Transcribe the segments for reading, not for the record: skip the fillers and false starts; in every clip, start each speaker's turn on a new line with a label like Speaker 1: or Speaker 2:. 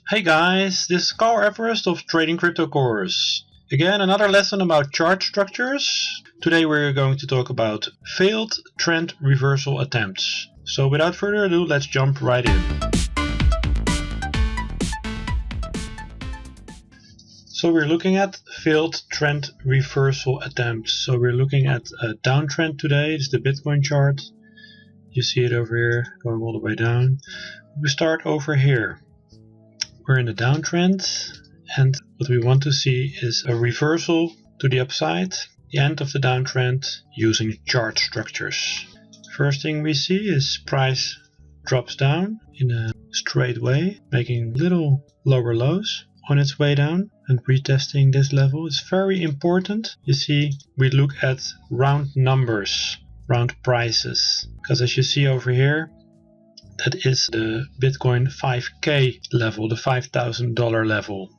Speaker 1: Hey guys, this is Carl Everest of Trading Crypto Course. Again, another lesson about chart structures. Today we're going to talk about failed trend reversal attempts. So without further ado, let's jump right in. So we're looking at failed trend reversal attempts. So we're looking at a downtrend today. It's the Bitcoin chart. You see it over here, going all the way down. We start over here. We're in the downtrend, and what we want to see is a reversal to the upside, the end of the downtrend, using chart structures. First thing we see is price drops down in a straight way, making little lower lows on its way down and retesting this level. It's very important. You see, we look at round numbers, round prices, because as you see over here, that is the Bitcoin 5K level, the $5,000 level.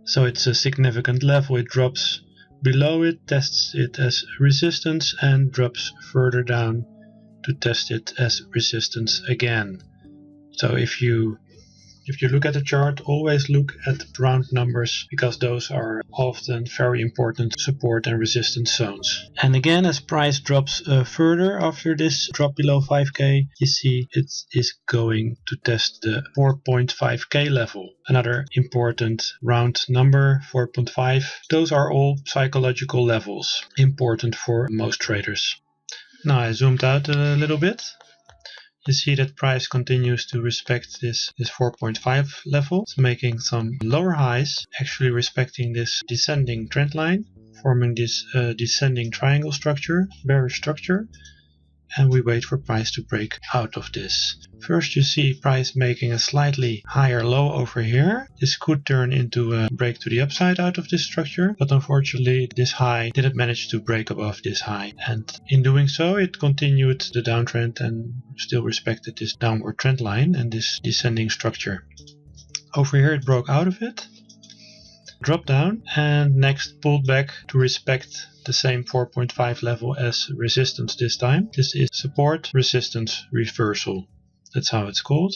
Speaker 1: So it's a significant level. It drops below it, tests it as resistance, and drops further down to test it as resistance again. So if you look at the chart, always look at round numbers, because those are often very important support and resistance zones. And again, as price drops further after this drop below 5K, you see it is going to test the 4.5K level. Another important round number, 4.5. Those are all psychological levels, important for most traders. Now I zoomed out a little bit. You see that price continues to respect this 4.5 level. It's making some lower highs, actually respecting this descending trend line, forming this descending triangle structure, bearish structure. And we wait for price to break out of this. First you see price making a slightly higher low over here. This could turn into a break to the upside out of this structure, but unfortunately this high didn't manage to break above this high. And in doing so, it continued the downtrend and still respected this downward trend line and this descending structure. Over here it broke out of it, dropped down, and next pulled back to respect the same 4.5 level as resistance this time. This is support resistance reversal. That's how it's called.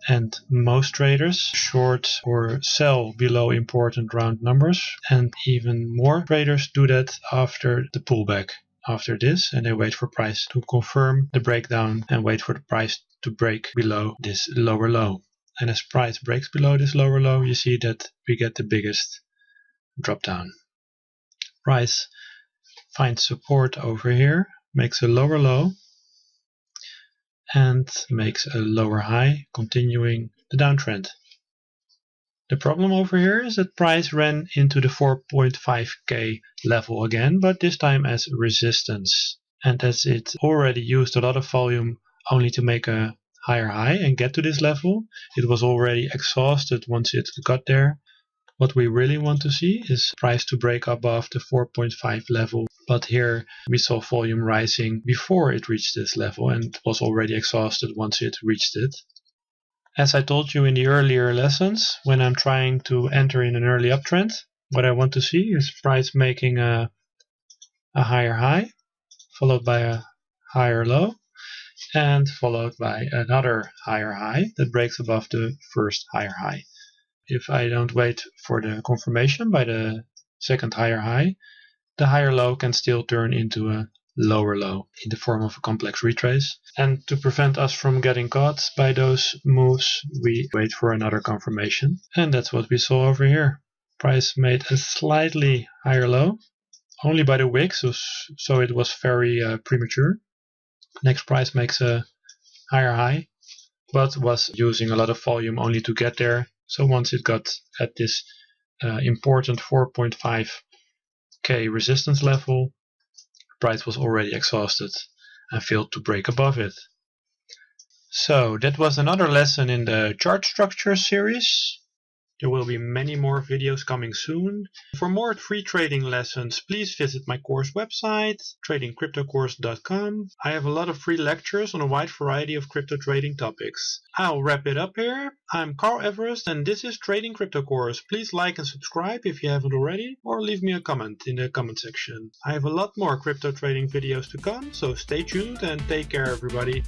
Speaker 1: And most traders short or sell below important round numbers, and even more traders do that after the pullback. After this, and they wait for price to confirm the breakdown and wait for the price to break below this lower low. And as price breaks below this lower low, you see that we get the biggest drop down. Price finds support over here, makes a lower low, and makes a lower high, continuing the downtrend. The problem over here is that price ran into the 4.5K level again, but this time as resistance. And as it already used a lot of volume only to make a higher high and get to this level, it was already exhausted once it got there. What we really want to see is price to break above the 4.5 level, but here we saw volume rising before it reached this level and was already exhausted once it reached it. As I told you in the earlier lessons, when I'm trying to enter in an early uptrend, what I want to see is price making a higher high, followed by a higher low, and followed by another higher high that breaks above the first higher high. If I don't wait for the confirmation by the second higher high, the higher low can still turn into a lower low in the form of a complex retrace. And to prevent us from getting caught by those moves, we wait for another confirmation. And that's what we saw over here. Price made a slightly higher low, only by the wick, so it was very premature. Next price makes a higher high, but was using a lot of volume only to get there. So once it got at this important 4.5K resistance level, price was already exhausted and failed to break above it. So that was another lesson in the chart structure series. There will be many more videos coming soon. For more free trading lessons, please visit my course website, tradingcryptocourse.com. I have a lot of free lectures on a wide variety of crypto trading topics. I'll wrap it up here. I'm Carl Everest and this is Trading Crypto Course. Please like and subscribe if you haven't already, or leave me a comment in the comment section. I have a lot more crypto trading videos to come, so stay tuned and take care everybody.